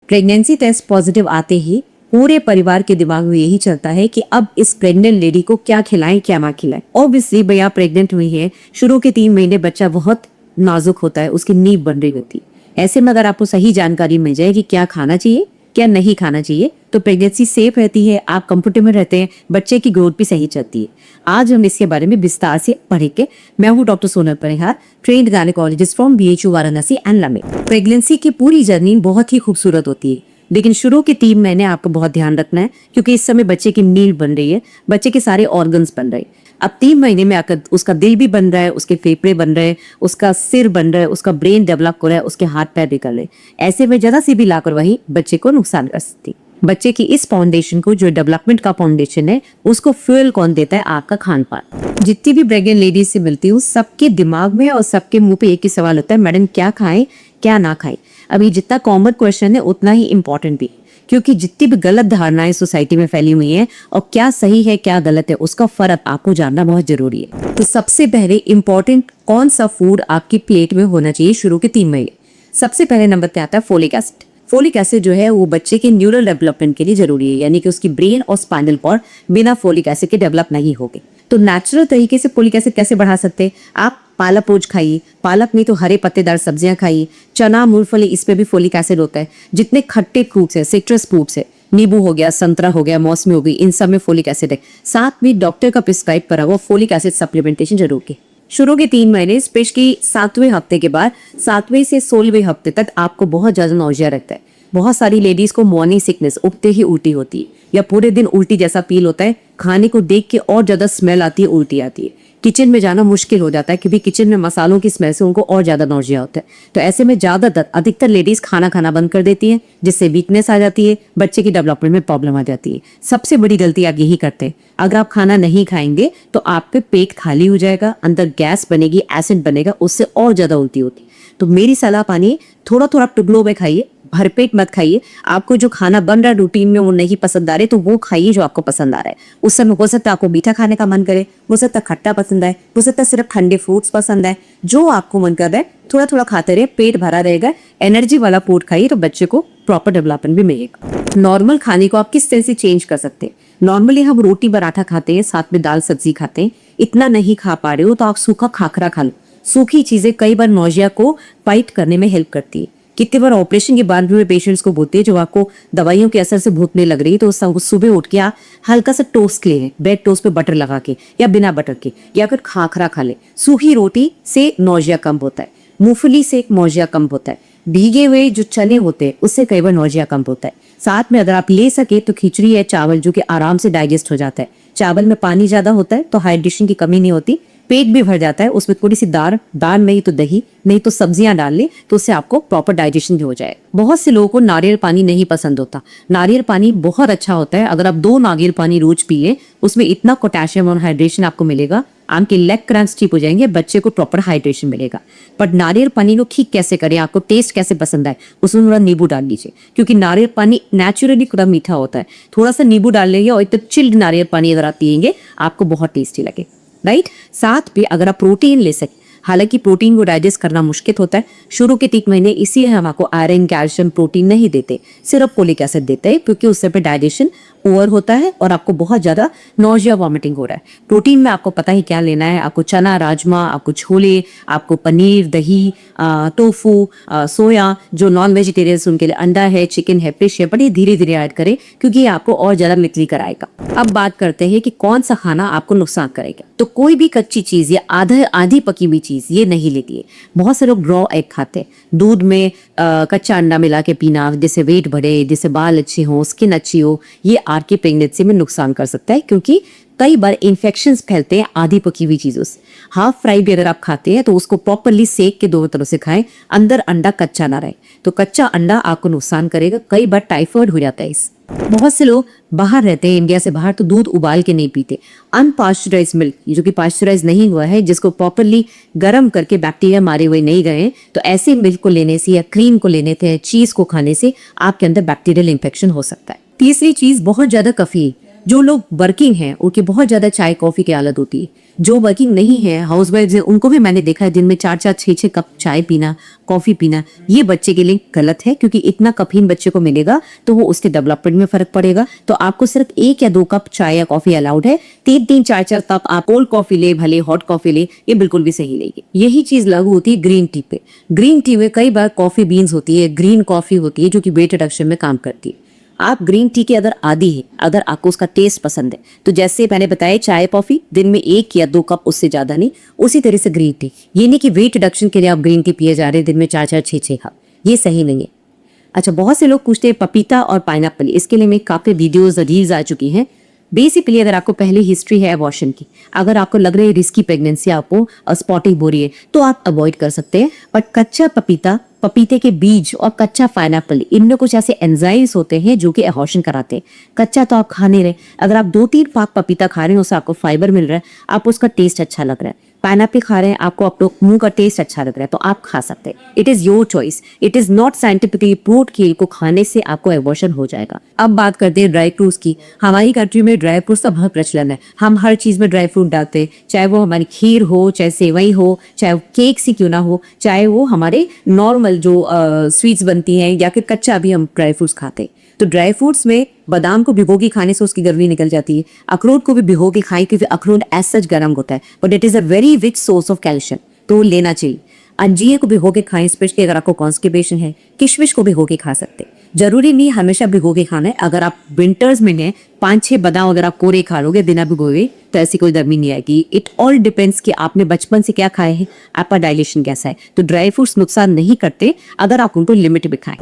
Pregnancy test positive आते ही पूरे परिवार के दिमाग में यही चलता है कि अब इस प्रेग्नेंट लेडी को क्या खिलाएं क्या ना खिलाएं। ऑब्वियसली भैया प्रेग्नेंट हुई है, शुरू के 3 महीने बच्चा बहुत नाजुक होता है, उसकी नींव बन रही होती है। ऐसे में अगर आपको सही जानकारी मिल जाए कि क्या खाना चाहिए क्या नहीं खाना चाहिए तो प्रेगनेंसी सेफ रहती है, आप कंफर्टेबल रहते हैं, बच्चे की ग्रोथ भी सही चलती है। आज हम इसके बारे में विस्तार से पढ़ेंगे। मैं हूँ doctor Sonal Parihar, trained gynaecologist from BHU Varanasi and लमे। प्रेगनेंसी की पूरी जर्नी बहुत ही खूबसूरत होती है, लेकिन शुरू के 3 महीने आपको बहुत ध्यान रखना है, क्योंकि इस समय बच्चे की नींव बन रही है, बच्चे के सारे ऑर्गन्स बन रहे हैं। अब 3 महीने में आकर उसका दिल भी बन रहा है, उसके फेफड़े बन रहे हैं, उसका सिर बन रहा है, उसका ब्रेन डेवलप हो रहा है, उसके हाथ पैर भी कर रहे हैं। ऐसे में जरा सी भी लापरवाही बच्चे को नुकसान कर सकती है। बच्चे की इस फाउंडेशन को, जो डेवलपमेंट का फाउंडेशन है, उसको फ्यूल कौन देता है? आपका खान पान। जितनी भी प्रेग्नेंट लेडीज से मिलती हूँ, सबके दिमाग में और सबके मुंह पे एक ही सवाल होता है, मैडम क्या खाएं क्या ना खाएं। अभी जितना कॉमन क्वेश्चन है उतना ही इम्पोर्टेंट भी, क्योंकि जितनी भी गलत धारणाएं सोसाइटी में फैली हुई हैं और क्या सही है क्या गलत है उसका फर्क आपको जानना बहुत जरूरी है। तो सबसे पहले इम्पोर्टेंट कौन सा फूड आपकी प्लेट में होना चाहिए शुरू के 3 महीने? सबसे पहले नंबर पे आता है फोलिक एसिड। फोलिक एसिड जो है वो बच्चे के न्यूरल डेवलपमेंट के लिए जरूरी है, यानी कि उसकी ब्रेन और स्पाइनल कॉर्ड बिना फोलिक एसिड के डेवलप नहीं होगी। तो नेचुरल तरीके से फोलिक एसिड कैसे बढ़ा सकते हैं? आप पालक रोज खाइए, पालक नहीं तो हरे पत्तेदार सब्जियां खाइए, चना मूंगफली, इस पे भी फोलिक एसिड होता है। जितने खट्टे फ्रूट्स है, सिट्रस फ्रूट्स है, नींबू हो गया, संतरा हो गया, मौसमी हो गई, इन सब में फोलिक एसिड है। साथ में डॉक्टर का प्रिस्क्राइब करा हुआ फोलिक एसिड सप्लीमेंटेशन जरूर की। शुरू के 3 महीने स्पेशली 7वें हफ्ते के बाद 7वें से 16वें हफ्ते तक आपको बहुत ज्यादा नौजिया रहता है। बहुत सारी लेडीज को मॉर्निंग सिकनेस, उठते ही उल्टी होती है या पूरे दिन उल्टी जैसा फील होता है, खाने को देख के और ज्यादा स्मेल आती है, उल्टी आती है, किचन में जाना मुश्किल हो जाता है क्योंकि किचन में मसालों की स्मेल से उनको और ज्यादा नौजिया होता है। तो ऐसे में ज्यादातर अधिकतर लेडीज खाना खाना बंद कर देती हैं, जिससे वीकनेस आ जाती है, बच्चे की डेवलपमेंट में प्रॉब्लम आ जाती है। सबसे बड़ी गलती आप यही करते हैं। अगर आप खाना नहीं खाएंगे तो आपके पेट खाली हो जाएगा, अंदर गैस बनेगी, एसिड बनेगा, उससे और ज्यादा उल्टी होती है। तो मेरी सलाह पानी, थोड़ा थोड़ा टुकड़ों में खाइए, भरपेट मत खाइए। आपको जो खाना बन रहा है रूटीन में वो नहीं पसंद आ रहे तो वो खाइए जो आपको पसंद आ रहा है। उस समय हो सकता है आपको मीठा खाने का मन करे, हो सकता है खट्टा पसंद आए, हो सकता है सिर्फ ठंडे फ्रूट्स पसंद आए। जो आपको मन कर रहा है थोड़ा थोड़ा खाते रहे, पेट भरा रहेगा, एनर्जी वाला फूड खाइए तो बच्चे को प्रॉपर डेवलपमेंट भी मिलेगा। नॉर्मल खाने को आप किस तरह से चेंज कर सकते हैं? नॉर्मली हम रोटी पराठा खाते हैं, साथ में दाल सब्जी खाते हैं। इतना नहीं खा पा रहे हो तो आप सूखा खाखरा खा लो। सूखी चीजें कई बार नौजिया को फाइट करने में हेल्प करती है। कितने बार ऑपरेशन के बाद भी पेशेंट्स को बोलते हैं जो आपको दवाइयों के असर से भूख नहीं लग रही तो सुबह उठ के आप हल्का सा टोस्ट ले लें, ब्रेड टोस्ट पे बटर लगा के या बिना बटर के, या फिर खाखरा खा ले। सूखी रोटी से नौजिया कम होता है, मूंगफली से नौजिया कम होता है, भीगे हुए जो चने होते हैं उससे कई बार नौजिया कम होता है। साथ में अगर आप ले सके तो खिचड़ी या चावल, जो कि आराम से डाइजेस्ट हो जाता है। चावल में पानी ज्यादा होता है तो हाइड्रेशन की कमी नहीं होती, पेट भी भर जाता है। उसमें थोड़ी सी दाल नहीं तो दही, नहीं तो सब्जियां डाल ले तो उससे आपको प्रॉपर डाइजेशन भी हो जाए। बहुत से लोगों को नारियल पानी नहीं पसंद होता। नारियल पानी बहुत अच्छा होता है। अगर आप 2 नारियल पानी रोज पिए, उसमें इतना पोटेशियम और हाइड्रेशन आपको मिलेगा, आपके लेग क्रैम्प्स ठीक हो जाएंगे, बच्चे को प्रॉपर हाइड्रेशन मिलेगा। पर नारियल पानी को ठीक कैसे करें, आपको टेस्ट कैसे पसंद आए, उसमें थोड़ा नींबू डाल लीजिए, क्योंकि नारियल पानी नेचुरली थोड़ा मीठा होता है। थोड़ा सा नींबू डाल लेंगे और इतना चिल्ड नारियल पानी अगर आप पिएंगे आपको बहुत टेस्टी लगे, राइट। साथ भी अगर आप प्रोटीन ले सके, हालांकि प्रोटीन को डाइजेस्ट करना मुश्किल होता है शुरू के 3 महीने, इसीलिए हम आपको आयरन, कैल्शियम, प्रोटीन नहीं देते, सिर्फ फोलिक एसिड देते हैं, क्योंकि उससे पे डाइजेशन ओवर होता है और आपको बहुत ज्यादा नौजिया वॉमिटिंग हो रहा है। प्रोटीन में आपको पता ही क्या लेना है, आपको चना, राजमा, आपको छोले, आपको पनीर, दही, टोफू, सोया, जो नॉन वेजिटेरियंस उनके लिए अंडा है, चिकन है, फिश है, बट ये धीरे धीरे ऐड करें क्योंकि ये आपको और ज्यादा मितली कराएगा। अब बात करते हैं कि कौन सा खाना आपको नुकसान करेगा। तो कोई भी कच्ची चीज या आधी पकी हुई चीज ये नहीं लेती है। बहुत से लोग रॉ एग खाते हैं, दूध में कच्चा अंडा मिला के पीना, जिससे वेट बढ़े, जिससे बाल अच्छे हो, स्किन अच्छी हो, ये आपकी प्रेगनेंसी में नुकसान कर सकता है, क्योंकि कई बार इन्फेक्शंस फैलते हैं आधी पकी हुई चीजों से। हाफ फ्राई भी अगर आप खाते हैं तो उसको प्रॉपरली सेक के दोनों तरफ से खाएं, अंदर अंडा कच्चा ना रहे। तो कच्चा अंडा आपको नुकसान करेगा, कई बार टाइफाइड हो जाता है इस। बहुत से लोग बाहर रहते हैं, इंडिया से बाहर, तो दूध उबाल के नहीं पीते। अनपास्चराइज मिल्क, जो कि पास्चराइज नहीं हुआ है, जिसको प्रॉपरली गर्म करके बैक्टीरिया मारे हुए नहीं गए, तो ऐसे मिल्क को लेने से या क्रीम को लेने से, चीज को खाने से आपके अंदर बैक्टीरियल इन्फेक्शन हो सकता है। तीसरी चीज बहुत ज्यादा कैफीन। जो लोग वर्किंग हैं उनकी बहुत ज्यादा चाय कॉफी की आदत होती है। जो वर्किंग नहीं है, हाउस वाइफ है, उनको भी मैंने देखा है दिन में 4-4 6-6 कप चाय पीना, कॉफी पीना। ये बच्चे के लिए गलत है, क्योंकि इतना कफीन बच्चे को मिलेगा तो वो उसके डेवलपमेंट में फर्क पड़ेगा। तो आपको सिर्फ 1 या 2 कप चाय या कॉफी अलाउड है। 3-3 4-4 कप आप कोल्ड कॉफी ले, भले हॉट कॉफी ले, ये बिल्कुल भी सही नहीं है। यही चीज लागू होती है ग्रीन टी पे। ग्रीन टी में कई बार कॉफी बीन्स होती है, ग्रीन कॉफी होती है, जो कि वेट रिडक्शन में काम करती है। आप ग्रीन टी के अगर आदी है, अगर आपको उसका टेस्ट पसंद है, तो जैसे मैंने बताया चाय कॉफी दिन में 1 या 2 कप, उससे ज्यादा नहीं। उसी तरह से ग्रीन टी, ये नहीं कि वेट रिडक्शन के लिए आप ग्रीन टी पिए जा रहे हैं दिन में 4-4 6-6 कप, ये सही नहीं है। अच्छा, बहुत से लोग पूछते हैं पपीता और पाइनएप्पल, इसके लिए मैं काफी वीडियोस रील्स आ चुकी हैं। बेसिकली अगर आपको पहले हिस्ट्री है अबॉर्शन की, अगर आपको लग रहा है रिस्की प्रेगनेंसी, आपको स्पॉटिंग हो रही है, तो आप अवॉइड कर सकते हैं। बट कच्चा पपीता, पपीते के बीज और कच्चा पाइनएप्पल, इनमें कुछ ऐसे एंजाइम्स होते हैं जो कि अबॉर्शन कराते हैं। कच्चा तो आप खा नहीं रहे, अगर आप 2-3 फाक पपीता खा रहे हैं, उससे आपको फाइबर मिल रहा है, आप उसका टेस्ट अच्छा लग रहा है। पाइनएप्पल खा रहे हैं, आपको अपने मुंह का टेस्ट अच्छा लग रहा है, तो आप खा सकते हैं। It is your choice, it is not scientifically proved कि इनको खाने से आपको एबॉर्शन हो जाएगा। अब बात करते हैं ड्राई फ्रूट्स की। हमारी कंट्री में ड्राई फ्रूट्स का बहुत प्रचलन है, हम हर चीज में ड्राई फ्रूट डालते हैं, चाहे वो हमारी खीर हो, चाहे सेवई हो, चाहे केक सी क्यों ना हो, चाहे वो हमारे नॉर्मल जो स्वीट्स बनती हैं, या फिर कच्चा भी हम ड्राई फ्रूट्स खाते हैं। तो ड्राई फ्रूट्स में बादाम को भिगो के खाने से उसकी गर्मी निकल जाती है। अखरोट को भी भिगो के खाएं, क्योंकि अखरोट एज सच गर्म होता है, but it is a very rich source of calcium, तो लेना चाहिए। अंजीर को भिगो के खाएं, स्पेशली अगर आपको कॉन्स्टिपेशन है। किशमिश को भिगो के खा सकते हैं, जरूरी नहीं हमेशा भिगो के खाना है। अगर आप विंटर्स में ने 5-6 बादाम अगर आप कोरे खा लोगे बिना भिगोए, तो ऐसी कोई गर्मी नहीं आएगी। इट ऑल डिपेंड्स कि आपने बचपन से क्या खाए हैं, आपका डाइजेशन कैसा है। तो ड्राई फ्रूट्स नुकसान नहीं करते अगर आप उनको लिमिट में खाएं।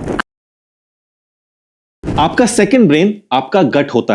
आपका सेकंड ब्रेन आपका गट होता है।